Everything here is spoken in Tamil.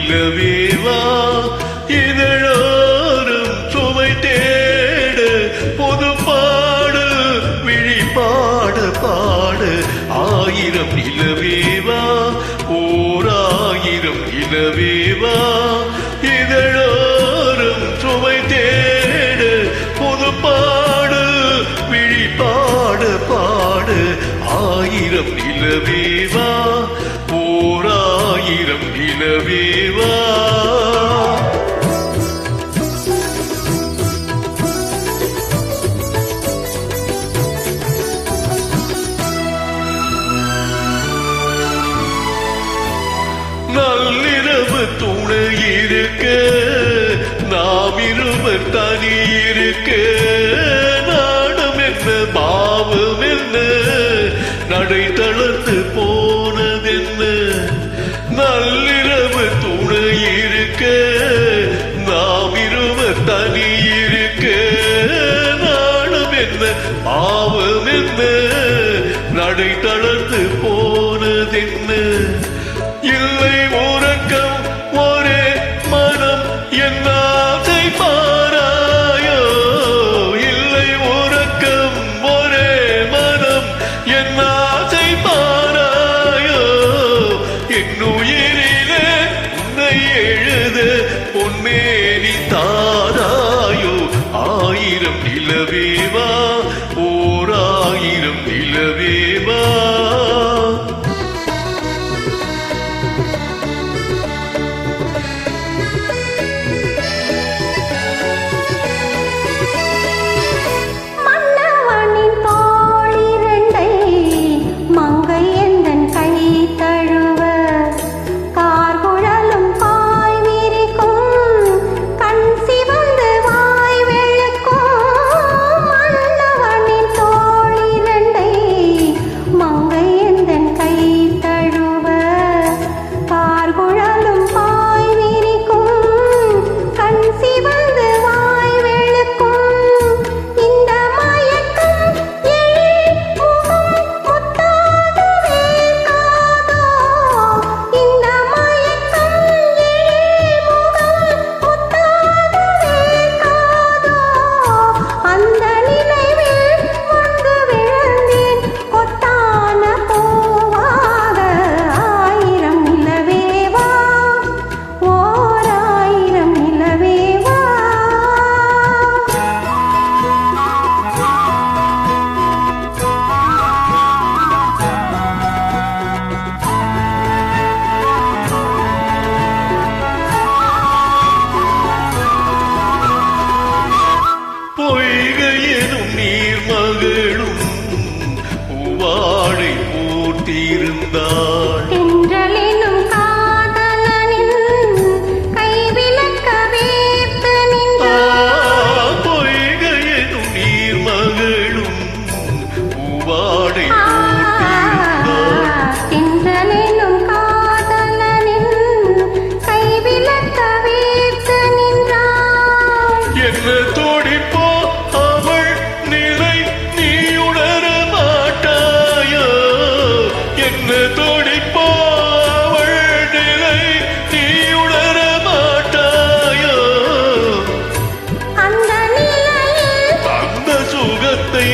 நிலவேவா இதழோரும் சுவை தேடு பொது பாடு விழிப்பாடு பாடு ஆயிரம் நிலவேவா ஓர் ஆயிரம் நிலவேவா இதழோரும் சுவை தேடு பொது பாடு விழிப்பாடு பாடு ஆயிரம் நிலவேவா ஓர் ஆயிரம் நிலவேவா நள்ளிரவு துணை இருக்க நாம் இருவர் தனி இருக்க நாடும் என்ன பாவம் என்ன நடை தளர்ந்து போனதென்ன நள்ளிரவு துணை இருக்க நாம் இருவர் தனி இருக்க நாடும் என்ன பாவம் என்ன நடை தளர்ந்து போனதென்ன இல்லை உறக்கம் ஒரே மனம் என் ஆசை பாராயோ இல்லை உறக்கம் ஒரே மனம் என் ஆசை பாராயோ என் உயிரிலே உன்னை எழுத பொன்னேறி தாராயோ ஆயிரம் நிலவேவா ஓர் ஆயிரம் நிலவேவா வாழை போட்டிருந்தாள் தென்றலினும் காதலனின் கைவிளக்க வேத்து நின்றாள் பொய்கையனும் நீர் மகளும் வாழை போட்டிருந்தாள் தென்றலினும் காதலனின் கைவிளக்க வேத்து நின்றாள் என்ன தோடிப்போ அவள் நிலை நீ உணர மாட்டாயோ என்ன தோடிப்போ அவள் நிலை நீ உணர மாட்டாயோ அந்த நிலையில் அந்த சுகத்தை